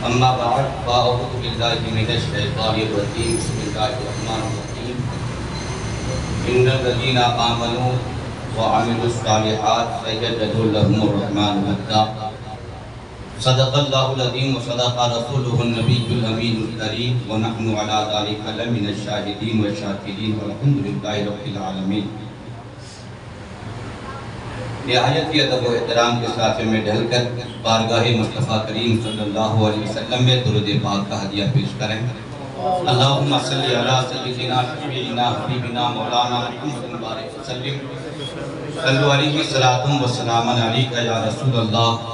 अम्मा बाद फ़अऊज़ु बिल्लाहि मिनश शैतानिर रजीम बिस्मिल्लाहिर रहमानिर रहीम इन्नल्लज़ीना आमनू व अमिलुस सालिहात सयजअलु लहुमुर रहमानु वद्दा सदक़ल्लाहुल अज़ीम व सदक़ रसूलुहुन नबियुल अमीनुल करीम व नहनु अला ज़ालिका लमिनश शाहिदीन व शाकिरीन वल्हम्दुलिल्लाहि रब्बिल आलमीन। निहायत ही अदब व एहतराम के साथ में ढलकर बारगाह मुस्तफ़ा करीम सल्लल्लाहु अलैहि वसल्लम में दुरूद पाक का हदिया पेश करें। अल्लाहुम्मा सल्लि अला सय्यिदिना शफ़ीइना हबीबिना मौलाना मुहम्मद बारिक वसल्लिम सल्लु अलैहि सलातुम व सलामन अलैका या रसूलल्लाह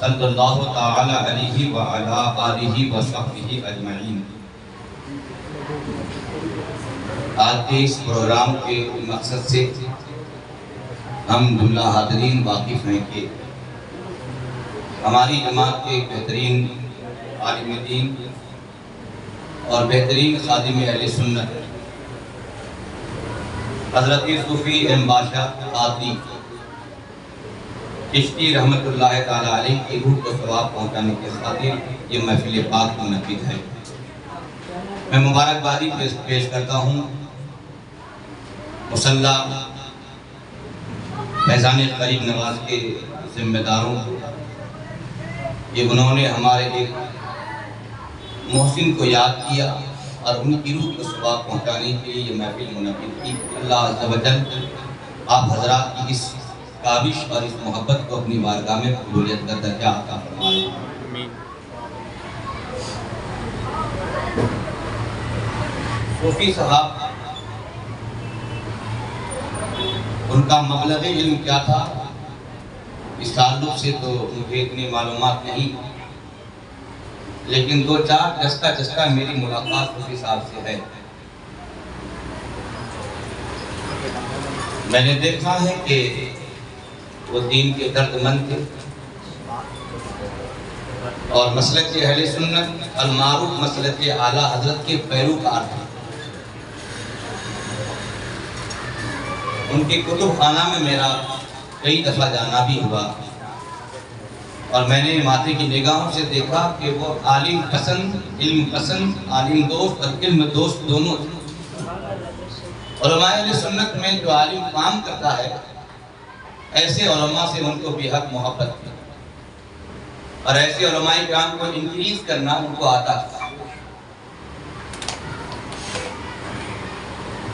सल्लल्लाहु तआला अलैहि व अला आलिहि व सहबिहि अजमईन। आज के इस प्रोग्राम के मकसद से हम जुमला हाज़रीन वाकिफ़ हैं कि हमारी जमात के बेहतरीन आलिम दीन और बेहतरीन खादिम अहले सुन्नत हज़रत सूफ़ी एम बादशाह क़ादरी चिश्ती रहमतुल्लाह ताला अलैह की रूह को सवाब पहुँचाने के खातिर ये महफ़िल पाक मुनक़िद है। मैं मुबारकबादी पेश करता हूँ मुसल्ला फैज़ान करीब नवाज के जिम्मेदारों ये उन्होंने हमारे एक मोहसिन को याद किया और उनकी रूह को सवाब पहुँचाने के लिए ये महफिल मुनक़िद की। अल्लाह अज़्ज़ व जल आप हज़रात की इस काबिश और इस मोहब्बत को अपनी बारगाह में कबूलियत का दर्जा अता फरमाए। सूफ़ी साहब उनका मबलग़ इल्म क्या था इस ताल्लुक़ से तो मुझे इतनी मालूमात नहीं, लेकिन दो चार जस्ता मेरी मुलाकात सूफ़ी साहब से है। मैंने देखा है कि वो दीन के दर्दमंद थे और मसलक के अहले सुन्नत अल मारूफ मसलक के आला हज़रत के पैरोकार थे। उनके कुतुब खाना में मेरा कई दफ़ा जाना भी हुआ और मैंने माथे की निगाहों से देखा कि वो आलिम पसंद, इल्म पसंद, आलिम दोस्त और इल्म दोस्त दोनों थे। उलमाए अहले सुन्नत में जो आलिम काम करता है ऐसे उलमा से उनको बेहद मोहब्बत थी और ऐसे उलमाए किराम को इंक्रीज करना उनको आता था।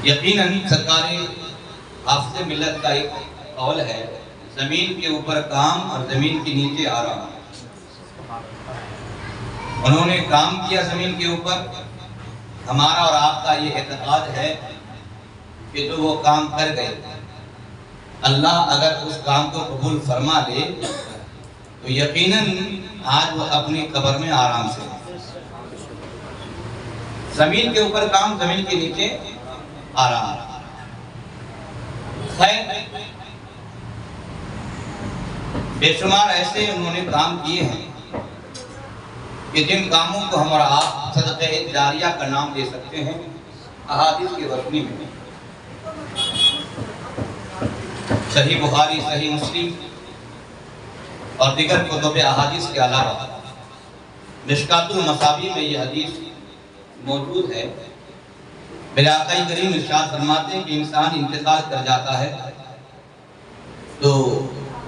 यकीनन सरकारी हाफ़िज़े मिल्लत का एक कौल है, ज़मीन के ऊपर काम और ज़मीन के नीचे आराम। उन्होंने काम किया ज़मीन के ऊपर। हमारा और आपका ये एतक़ाद है कि जो वो काम कर गए अल्लाह अगर उस काम को कबूल फरमा ले तो यकीनन आज वो अपनी कब्र में आराम से। ज़मीन के ऊपर काम, ज़मीन के नीचे आराम। बेशुमार ऐसे उन्होंने काम किए हैं कि जिन कामों को हम और आप सदक़े जारिया का नाम दे सकते हैं। अहादीस की रोशनी में सही बुखारी, सही मुस्लिम और दीगर कुतुब अहादीस के अलावा मिशकातुल मसाबी में ये हदीस मौजूद है। मेरे आका करीम इरशाद फरमाते हैं कि इंसान इंतकाल कर जाता है तो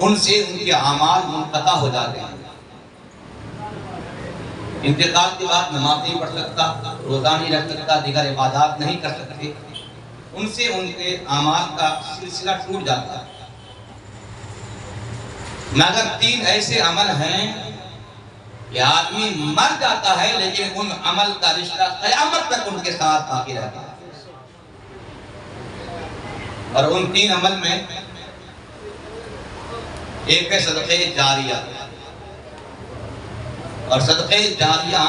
उनसे उनके आमाल मुनक़ता हो जाते हैं। इंतकाल के बाद नमाज नहीं पढ़ सकता, रोज़ा नहीं रख सकता, दीगर इबादत नहीं कर सकते, उनसे उनके आमाल का सिलसिला टूट जाता है। मगर तीन ऐसे अमल हैं कि आदमी मर जाता है लेकिन उन अमल का रिश्ता क़यामत तक उनके साथ बाकी रहता है। और उन तीन अमल में एक है सदक़े जारिया। और सदक़े जारिया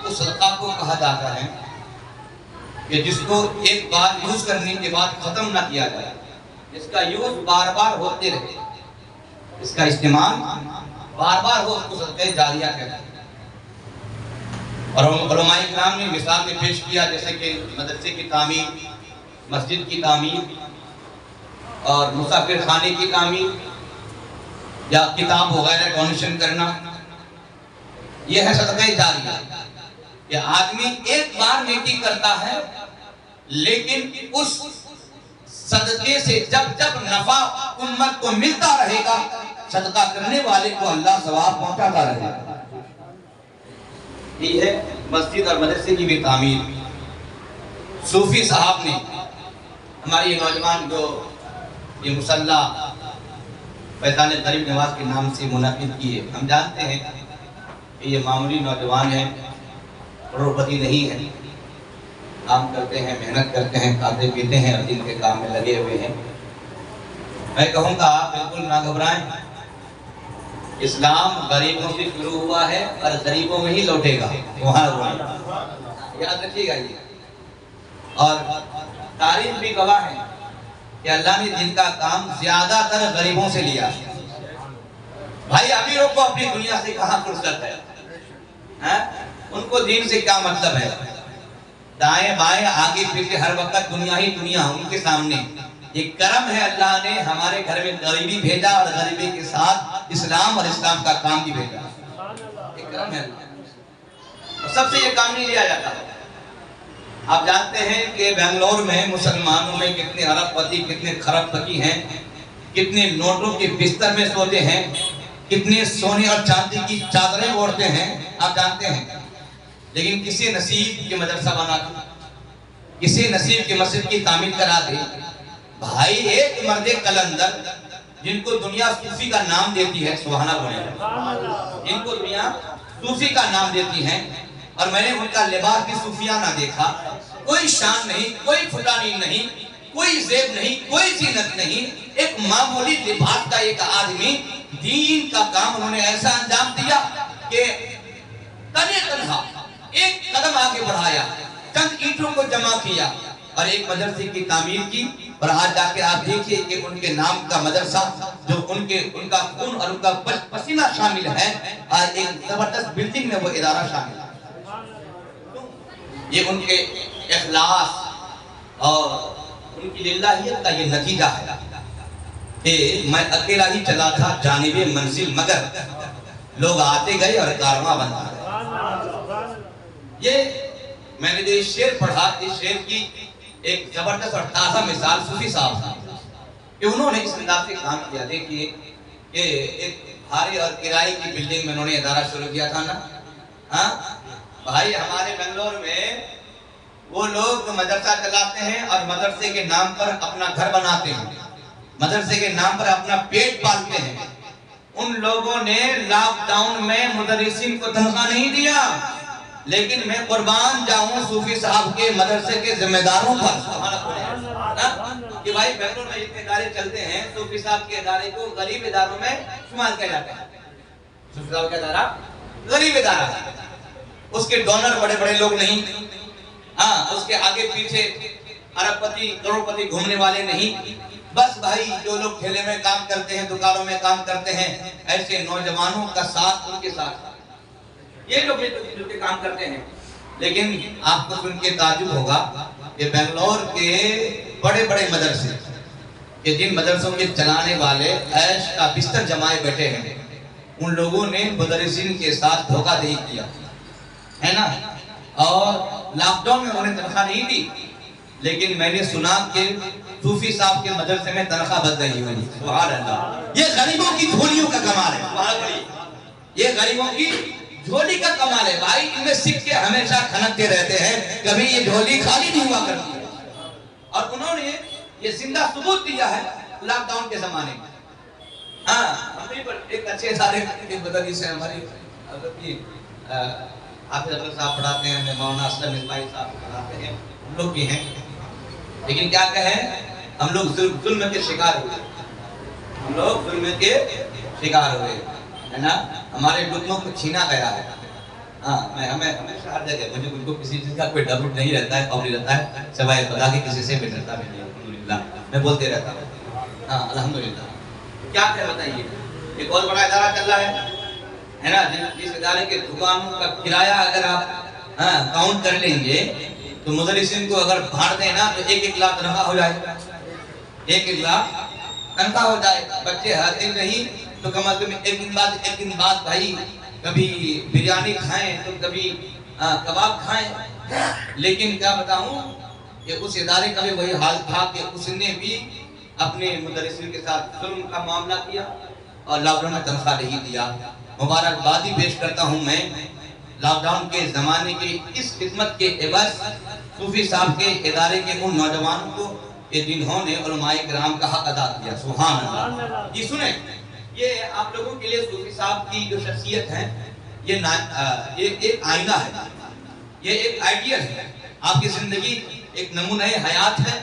उस सदक़ा को कहा जाता है कि जिसको एक बार यूज करने के बाद खत्म ना किया जाए, इसका यूज बार बार होते रहे, इसका इस्तेमाल बार बार हो, उसको सदक़े जारिया कहते हैं। और उलमाए किराम ने मिसाल में पेश किया जैसे कि मदरसे की तामीर, मस्जिद की तामीर और मुसाफिर खाने की तामीर या किताब वगैरह डोनेशन करना यह है सदका जारिया। कि आदमी एक बार नेकी करता है, लेकिन उस सदके से जब जब नफा उम्मत को मिलता रहेगा, सदका करने वाले को अल्लाह सवाब पहुंचाता रहेगा। ये है मस्जिद और मदरसे की भी तामीर। सूफी साहब ने हमारे नौजवान जो ये मुसल्ला फैजान गरीब नवाज के नाम से मुनक़िद किए। हम जानते हैं कि ये मामूली नौजवान है, करोड़पति नहीं है, काम करते हैं, मेहनत करते हैं, खाते पीते हैं और दिन के काम में लगे हुए हैं। मैं कहूँगा आप बिल्कुल ना घबराएं। इस्लाम गरीबों से शुरू हुआ है और गरीबों में ही लौटेगा, वहाँ याद रखिएगा ये। और तारीख भी गवाह है कि अल्लाह ने जिनका काम ज्यादातर गरीबों से लिया। भाई अमीरों को अपनी दुनिया से कहाँ फुर्सत है? उनको दीन से क्या मतलब है? दाएं बाएं आगे पीछे हर वक्त दुनिया ही दुनिया उनके सामने। ये करम है, अल्लाह ने हमारे घर में गरीबी भेजा और गरीबी के साथ इस्लाम और इस्लाम का काम भी भेजा। ये करम है, सबसे ये काम नहीं लिया जाता। आप जानते हैं कि बेंगलोर में मुसलमानों में कितने अरबपति, कितने खरबपति हैं, कितने नोटों के बिस्तर में सोते हैं, कितने सोने और चांदी की चादरें ओढ़ते हैं, आप जानते हैं। लेकिन किसी नसीब के मदरसा बना दे, किसी नसीब के मस्जिद की तामीर करा दे। भाई एक मर्दे कलंदर जिनको दुनिया सूफी का नाम देती है, सुभान अल्लाह, जिनको दुनिया सूफी का नाम देती है, और मैंने उनका लिबास भी सूफियाना देखा। कोई शान नहीं, कोई फुटानी नहीं, कोई जेब नहीं, कोई जीनत नहीं, एक मामूली लिबास का एक आदमी दीन का काम उन्होंने ऐसा अंजाम दिया कि तने तनहा एक कदम आगे बढ़ाया, चंद ईंटों को जमा किया और एक मदरसे की तामीर की। और आज जाके आप देखिए कि उनके नाम का मदरसा, जो उनका खून और उनका पसीना शामिल है, आज एक जबरदस्त बिल्डिंग में वो इदारा शामिल है। ये उनके इखलास और उनकी लिल्लाहियत का ये नतीजा है कि मैं अकेला ही चला था जानिबे मंजिल, मगर लोग आते गए और कारवां बनता गया। ये मैंने जो शेर पढ़ा, इस शेर की एक जबरदस्त और ताजा मिसाल सूफी साहब कि उन्होंने इस अंदाज से काम किया। देखिए कि एक भारी और किराए की बिल्डिंग में उन्होंने इदारा शुरू किया था ना। हाँ भाई, हमारे बेंगलोर में वो लोग मदरसा चलाते हैं और मदरसे के नाम पर अपना घर बनाते हैं, मदरसे के नाम पर अपना पेट पालते हैं। उन लोगों ने लॉकडाउन में मुदर्रिसीन को तनख्वाह नहीं दिया, लेकिन मैं कुर्बान जाऊं सूफी साहब के मदरसे के जिम्मेदारों पर कि भाई बेंगलोर में जितने इदारे चलते हैं, सूफी साहब के इदारे को गरीब इदारों में शुमार किया जाता है। सूफी साहब का इदारा गरीब इदारा है, उसके डोनर बड़े बड़े लोग नहीं, हाँ उसके आगे पीछे अरबपति करोड़पति घूमने वाले नहीं। बस भाई जो लोग ठेले में काम करते हैं, दुकानों में काम करते हैं, ऐसे नौजवानों का साथ उनके साथ ये लोग मिलकर काम करते हैं। लेकिन आपको सुन के ताजुब होगा कि बेंगलोर के बड़े बड़े मदरसे कि जिन मदरसों के चलाने वाले ऐश का बिस्तर जमाए बैठे हैं, उन लोगों ने मुदर्रिसीन के साथ धोखाधड़ी किया है ना। और लॉकडाउन में उन्होंने तनख्वाह नहीं दी, लेकिन मैंने सुना कि सूफी साहब के मदरसे में तनख्वाह बद रही हुई। सुभान अल्लाह, ये गरीबों की झोलियों का कमाल है, ये गरीबों की झोली का कमाल है भाई। इनमें सिक्के हमेशा खनकते रहते हैं, कभी ये झोली खाली नहीं हुआ करती है। और उन्होंने ये जिंदा सबूत दिया है लॉकडाउन के जमाने में। हाँ, एक अच्छे सारे बदली से हमारी हाफिज अब्दुल साहब पढ़ाते हैं, मौलाना असलम इस्माइल साहब पढ़ाते हैं, हम लोग भी हैं। लेकिन क्या कहें, हम लोग जुल्म के शिकार हुए, हम लोग जुल्म के शिकार हुए है ना। हमारे बुतों को छीना गया है। हाँ, मैं हमें हमेशा हर जगह मुझे उनको किसी चीज का कोई डर नहीं रहता है, खौफ नहीं रहता है, सिवाय खुदा के किसी से भी डरता भी नहीं। अल्हम्दुलिल्लाह, मैं बोलते रहता हूँ हाँ अल्हम्दुलिल्लाह। क्या क्या बताइए, एक और बड़ा इदारा चल रहा है ना, जिस इदारे के दुकानों का किराया अगर आप काउंट कर लेंगे तो मुदर्रिसीन को अगर भाड़ दें ना तो 1-1 लाख तनख्वाह हो जाए, 1-1 लाख तनख्वाह हो जाए। बच्चे हर दिन नहीं तो कम से कम एक दिन बाद भाई कभी बिरयानी खाएं तो कभी कबाब खाएं, लेकिन क्या बताऊं कि उस इदारे का भी वही हाल था कि उसने भी अपने मुदर्रिसिन के साथ जुल्म का मामला किया और लॉकडाउन में तनख्वाह नहीं दिया। मुबारकबादी पेश करता हूं मैं लॉकडाउन के जमाने के इस खिदमत के एवज सूफी साहब के इदारे के उन नौजवानों को कि जिन्होंने उलमाए किराम का हक अदा किया। सुभान अल्लाह। जी सुने, ये आप लोगों के लिए सूफी साहब की जो शख्सियत है ये एक आईना है, ये एक आइडियल है। आपकी जिंदगी एक नमूना हयात है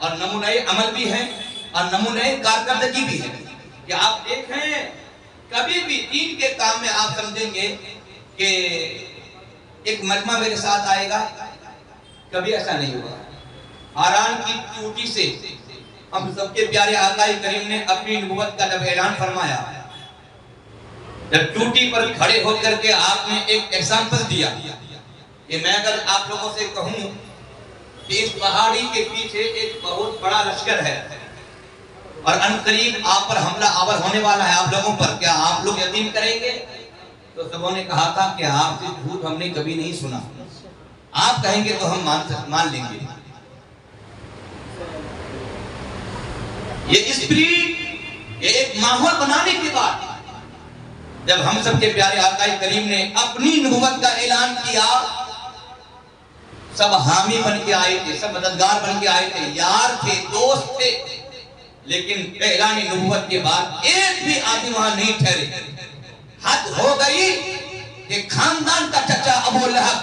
और नमूना अमल भी है और नमूना कारकर्दगी भी है कि आप देखें कभी भी दीन के काम में आप समझेंगे कि एक मजमा मेरे साथ आएगा, कभी ऐसा नहीं हुआ। हारान की चोटी से हम सबके प्यारे आकाए करीम ने अपनी नबूवत का जब ऐलान फरमाया, जब चोटी पर खड़े होकर के आपने एक एग्जाम्पल दिया कि मैं अगर आप लोगों से कहूं कि इस पहाड़ी के पीछे एक बहुत बड़ा लश्कर है और अनकरीब आप पर हमला आवर होने वाला है आप लोगों पर, क्या आप लोग यकीन करेंगे? तो सबों ने कहा था कि आपसे झूठ हमने कभी नहीं सुना, आप कहेंगे तो हम मान लेंगे। ये स्पिरिट, ये एक माहौल बनाने के बाद जब हम सबके प्यारे आकाए करीम ने अपनी नबूवत का ऐलान किया, सब हामी बन के आए थे, सब मददगार बन के आए थे, यार थे, दोस्त थे, लेकिन ऐलान नबूवत के बाद एक भी आदमी वहां नहीं ठहरे। हद हो गई कि खानदान का चचा अबू लहब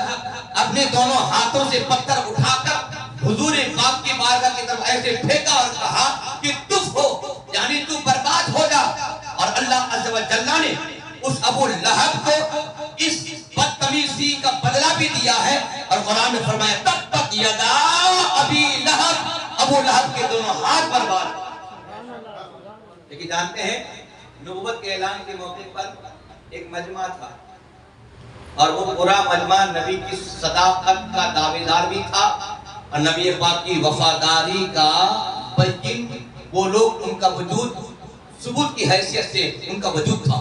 अपने दोनों हाथों से पत्थर उठाकर हुजूर पाक की बारगाह की तरफ ऐसे फेंका और कहा कि तुफ हो, यानी तू बर्बाद हो जा। और अल्लाह अज़्ज़ व जल्ला ने उस अबू लहब को इस बदतमीजी का बदला भी दिया है और कुरान में फरमाया तब तक यदा अबी लहब, अबू लहब के दोनों हाथ बर्बाद। लेकिन जानते हैं नबूवत के ऐलान के मौके पर एक मजमा था और वो पूरा मजमा नबी की सदाकत का दावेदार भी था और नबी पाक की वफादारी का बय्यिन, वो लोग उनका वजूद सुबूत की हैसियत से उनका वजूद था।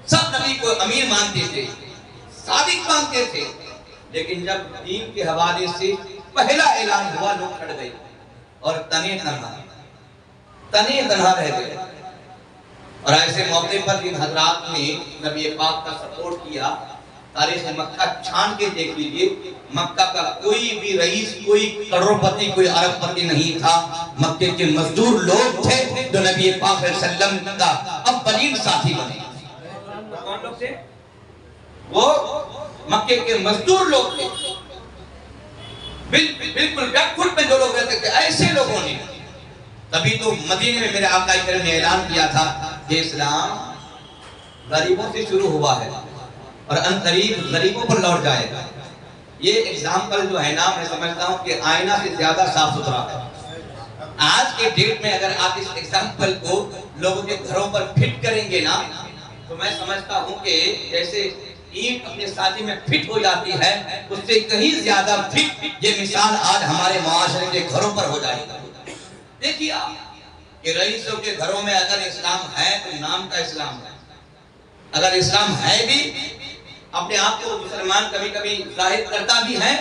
सब नबी को अमीर मानते थे, सादिक मानते थे, लेकिन जब दीन के हवाले से पहला ऐलान हुआ लोग खड़ गए और तने तनहा रह गए। और ऐसे मौके पर जिन हजरात ने नबी पाक का सपोर्ट किया, तारीख मक्का छान के देख लीजिए, मक्का का कोई भी रईस, कोई करोड़पति, कोई अरबपति नहीं था। मक्के के मजदूर लोग थे जो नबी पाक सल्लल्लाहु अलैहि वसल्लम का अव्वलीन साथी बने। कौन लोग थे? वो मक्के के मजदूर लोग थे, बिल्कुल बैकफुट में जो लोग रहते थे, ऐसे लोगों ने। तभी तो मदीने में मेरे आका करीम ने ऐलान किया था कि इस्लाम गरीबों से शुरू हुआ है और अनकरीब गरीबों पर लौट जाएगा। ये एग्जाम्पल जो है ना, मैं समझता हूँ कि आईना से ज्यादा साफ सुथरा है। आज के डेट में अगर आप इस एग्जाम्पल को लोगों के घरों पर फिट करेंगे ना, तो मैं समझता हूँ कि जैसे ईंट अपने साथी में फिट हो जाती है, उससे कहीं ज्यादा फिट ये मिसाल आज हमारे माशरे के घरों पर हो जाएगी। देखिए आप कि रईसों के घरों में अगर इस्लाम है तो नाम का इस्लाम है, अगर इस्लाम है भी अपने आप को मुसलमान कभी कभी जाहिर करता भी है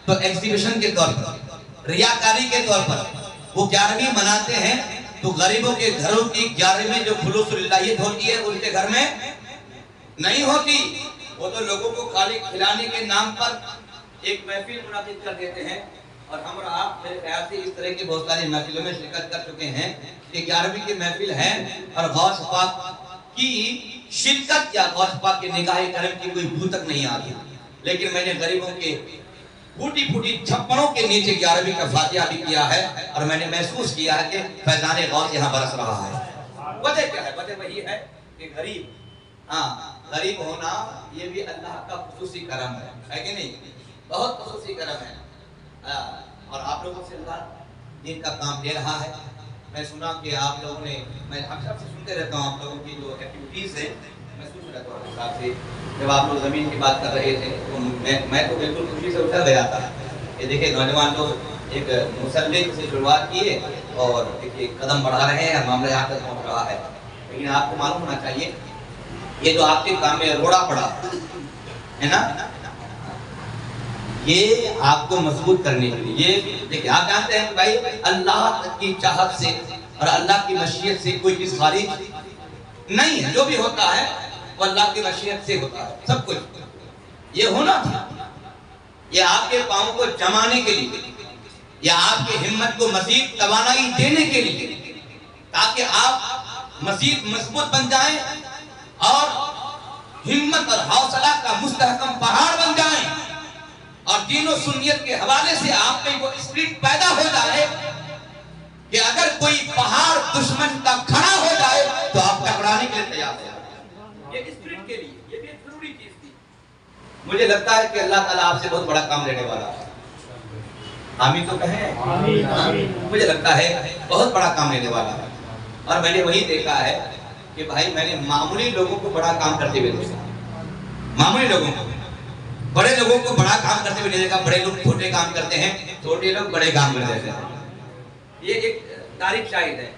तो एग्जीबिशन के तौर पर, रियाकारी के तौर पर। वो 11वीं मनाते हैं तो गरीबों के घरों की 11वीं में जो खुलूसुल्लाहियत होती है उनके घर में नहीं होती। वो तो लोगों को खाली खिलाने के नाम पर एक महफिल मुनाकिद कर देते हैं। और हम और आप मेरे ख्याल से इस तरह के बहुत सारे महफिलों में शिरकत कर चुके हैं कि 11वीं की महफिल है और गौस पाक की शिरकत या गौस पाक के निगाह करम की कोई बू तक नहीं आती। लेकिन मैंने गरीबों के फूटी फूटी छप्पड़ों के नीचे 11वीं का फातिहा भी किया है और मैंने महसूस किया है कि फैजाने गौस यहाँ बरस रहा है। वजह क्या है? वजह वही है कि गरीब, हाँ, गरीब होना ये भी अल्लाह का खुसूसी करम है कि नहीं? बहुत खुसूसी करम है। और आप लोगों से अल्लाह दिन का काम ले रहा है। मैं सुना कि आप लोगों ने, मैं अक्सर से सुनते रहता हूँ आप लोगों की जो एक्टिविटीज़ है, मैं सुन रहता हूँ हिसाब से। जब आप लोग ज़मीन की बात कर रहे थे तो मैं तो बिल्कुल खुशी से उतर गया था। ये देखिए नौजवान लोग एक मुसल्ले से शुरुआत किए और देखिए कदम बढ़ा रहे हैं, मामला यहाँ तक पहुँच रहा है। लेकिन आपको मालूम होना चाहिए ये जो आपके काम में रोड़ा पड़ा है ना, ये आपको मजबूत करने के लिए, ये देखिए आप जानते हैं कि भाई अल्लाह की चाहत से और अल्लाह की मशीयत से कोई चीज खारिज नहीं है। जो भी होता है वो अल्लाह की मशीयत से होता है सब कुछ। ये होना था, ये आपके पाँव को जमाने के लिए, या आपकी हिम्मत को मजीद तवानाई देने के लिए, ताकि आप मजीद मजबूत बन जाएं और हिम्मत और हौसला का मुस्तहकम पहाड़ बन जाएं, और दीन और सुन्नियत के हवाले से आप में वो स्पिरिट पैदा हो जाए कि अगर कोई पहाड़ दुश्मन का खड़ा हो जाए तो आप टकराने के लिए तैयार हो जाए। ये स्पिरिट के लिए ये भी एक जरूरी चीज थी। मुझे लगता है कि अल्लाह ताला आपसे बहुत बड़ा काम लेने वाला है। आमीन तो कहें। मुझे लगता है बहुत बड़ा काम लेने वाला है, और मैंने वही देखा है कि भाई मैंने मामूली लोगों को बड़ा काम करते हुए देखा, मामूली लोगों को, बड़े लोगों को बड़ा काम करते हुए नहीं देखा। बड़े लोग छोटे काम करते हैं, छोटे लोग बड़े काम कर देते हैं। ये एक तारीफ शाहिद है।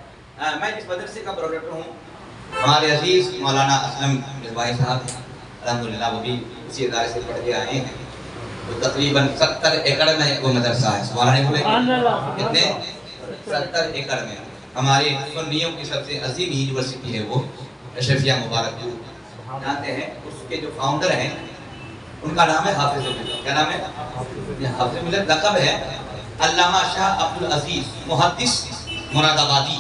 मैं जिस मदरसे का प्रोडक्टर हूँ, हमारे अजीज मौलाना असलम मिसबाही साहब अल्हम्दुलिल्लाह वो भी उसी इदारे से पढ़ के आए हैं। तो तकरीबन 70 एकड़ में वो मदरसा है। सुभान अल्लाह। कितने? 70 एकड़ में। हमारे सुन्नियों की सबसे अजीम यूनिवर्सिटी है वो, अशरफिया मुबारकपुर, जानते हैं। उसके जो फाउंडर हैं उनका नाम है हाफिज मिल्लत। क्या नाम है? हाफिज मिल्लत लक़ब है अल्लामा शाह अब्दुल अजीज मुहद्दिस मुरादाबादी,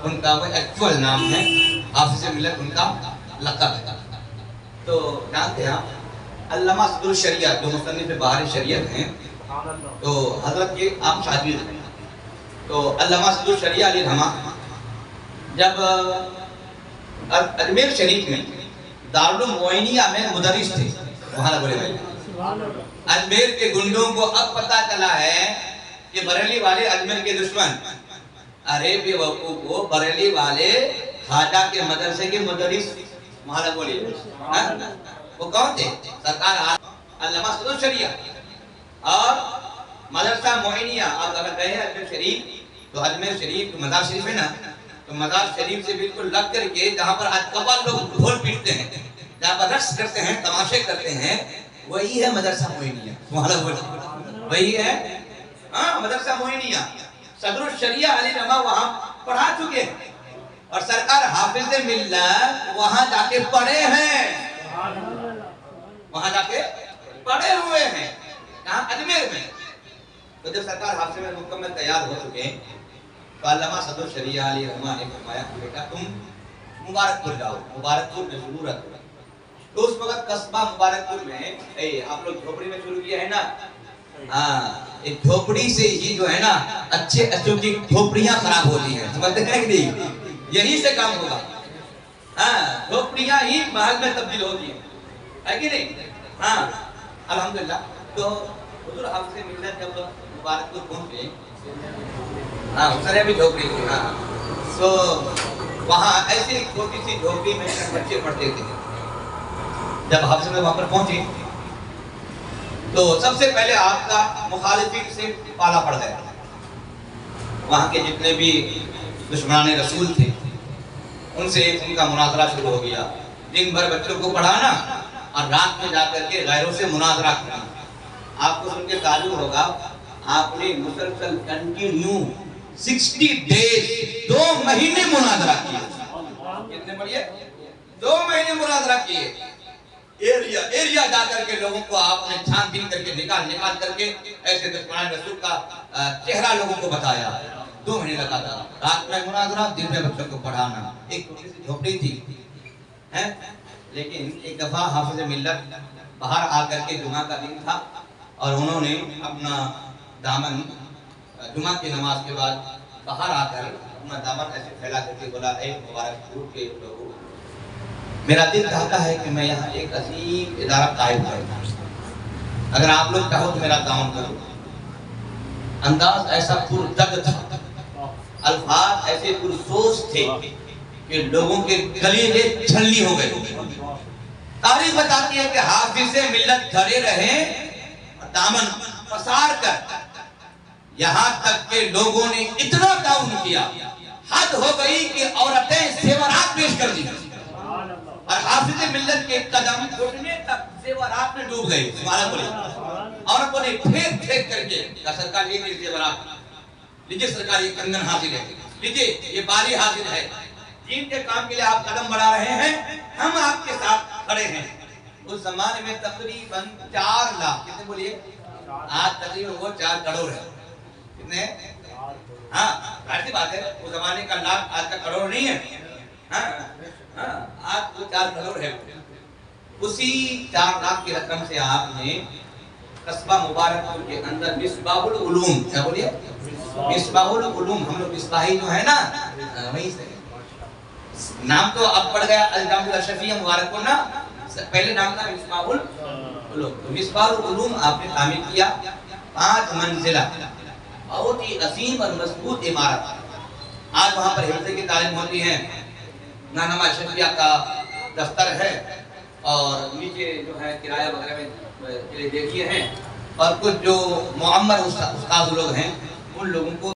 उनका वो एक्चुअल नाम है। हाफिज मिल्लत उनका लक़ब है। तो जानते हैं अल्लामा सदरुल शरिया जो मुसन्निफ बाहर शरीयत हैं, तो हजरत के आप शागिर्द हैं। तो अल्लामा सदरुल शरिया अली रहमा जब अजमेर शरीफ में दारुल मोइनिया में मुदरिस थे, वहाँ बोले भाई अजमेर के गुंडों को अब पता चला है कि बरेली वाले अजमेर के दुश्मन, अरे बेवकूफ को बरेली वाले खाजा के मदरसे के मुदरिस वहाँ बोलिए वो कौन थे? सरकार अल्लामा सदरुल शरिया और मदरसा मोइनिया। आप अगर गए हैं अजमेर शरीफ, तो अजमेर शरीफ मजार शरीफ है ना, तो मजार शरीफ से बिल्कुल लग करके जहाँ पर आज कबाल लोग ढोल पीटते हैं, जहाँ पर रक्स करते हैं, तमाशे करते हैं, वही है मदरसा मोइनिया। वही है हाँ मदरसा मोइनिया। सदरुल शरिया अली रहमा वहाँ पढ़ा चुके हैं, और सरकार हाफिज मिल्लत वहाँ जाके पढ़े हैं, वहाँ जाके पढ़े हुए हैं, यहाँ अजमेर में। तो जब सरकार हाफिज में मुकम्मल तैयार हो चुके हैं, तो अल्लामा सदरुल शरिया अली रहमा ने फरमाया बेटा तुम मुबारकपुर जाओ, मुबारकपुर में जरूरत है। तो उस वक्त कस्बा मुबारकपुर में आप लोग झोपड़ी में शुरू किया है ना, हाँ एक झोपड़ी से ही जो है ना अच्छे अच्छों की झोपड़ियां खराब होती हैं, समझते हैं कि नहीं? यही से काम होगा। हाँ झोपड़ियां ही महल में तब्दील होती है कि नहीं? हाँ अल्हम्दुलिल्लाह। तो हुजूर हाफिज मिल्लत जब मुबारकपुर पहुंचे, हाँ उसने भी झोपड़ी थी, हाँ तो वहाँ ऐसी एक छोटी सी झोपड़ी में बच्चे पढ़ते थे। जब हाफिज में वहाँ पर पहुंचे तो सबसे पहले आपका मुखालिफिन से पाला पड़ गया। वहाँ के जितने भी दुश्मनाने रसूल थे उनसे उनका मुनाजरा शुरू हो गया। दिन भर बच्चों को पढ़ाना और रात में जाकर के गैरों से मुनाजरा करना। आपको सुन के ताजुब होगा, आपने मुसलसल कंटिन्यू 60 डेज 2 महीने मुनाजरा किया। कितने पढ़िए? 2 महीने मुनाजरा किए। एरिया एरिया जाकर के लोगों को आपने छानबीन करके निकाल करके ऐसे दुश्मनान रसूल का चेहरा लोगों को बताया। 2 महीने लगा था, रात में मुनाजरा, दिन में बच्चों को पढ़ाना। एक छोटी सी झोपड़ी थी हैं, लेकिन एक दफा हाफिज मिल्लत बाहर आकर के जुमा का दिन था, और उन्होंने अपना दामन जुमा की नमाज के बाद बाहर आकर अपना दामन ऐसे फैला करके बोला, ऐ मुबारकपुर के लोगों, मेरा दिल चाहता है कि मैं यहाँ एक अजीम इदारा कायम करूँ, अगर आप लोग चाहो तो मेरा काम करो। अंदाज ऐसा पुरदर्द था, अल्फाज ऐसे पुरसोच थे कि लोगों के गले छलनी हो गए। तारीख बताती है कि हाफिज मिल्लत खड़े रहे दामन पसार कर, यहाँ तक के लोगों ने इतना डाउन किया, हद हो गई कि औरतें जेवरात पेश कर दी। और हाफिज मिल्लत के कदम घुटने तक जेवरात में डूब गए। सुभान अल्लाह। और अपने फेंक फेंक करके का सरकार ले लीजिए जेवरात, लीजिए सरकार ये कंगन हाजिर है, लीजिए ये बाली हाजिर है, दीन के काम के लिए आप कदम बढ़ा रहे हैं, हम आपके साथ खड़े हैं। उस जमाने में तकरीबन 4 लाख, कितने बोलिए, आज तकरीबन वो 4 करोड़ है। कितने? हाँ, ऐसी बात है, उस जमाने का लाख आज का करोड़ नहीं है। हाँ, हाँ, आज वो 4 करोड़ है। उसी 4 लाख की रकम से आपने कस्बा मुबारकपुर के अंदर मिसबाहुल उलूम, क्या बोलिए, मिसबाहुल उलूम, हम लोग मिसबाही जो है ना वहीं से नाम तो अब पड़ गया अल-जामिया अशरफिया मुबारकपुर ना, पहले नाम था मिसबाहुल उलूम। तो मिसबाहुल उलूम आपने तामीर किया, 5 मंजिला बहुत ही अजीम और मजबूत इमारत। आज वहाँ पर हिफ्ज़ की तालीम होती है, नानमा अशरफिया का दफ्तर है और नीचे जो है किराया वगैरह में देखिए हैं, और कुछ जो मुअम्मर उस्ताद लोग हैं उन लोगों को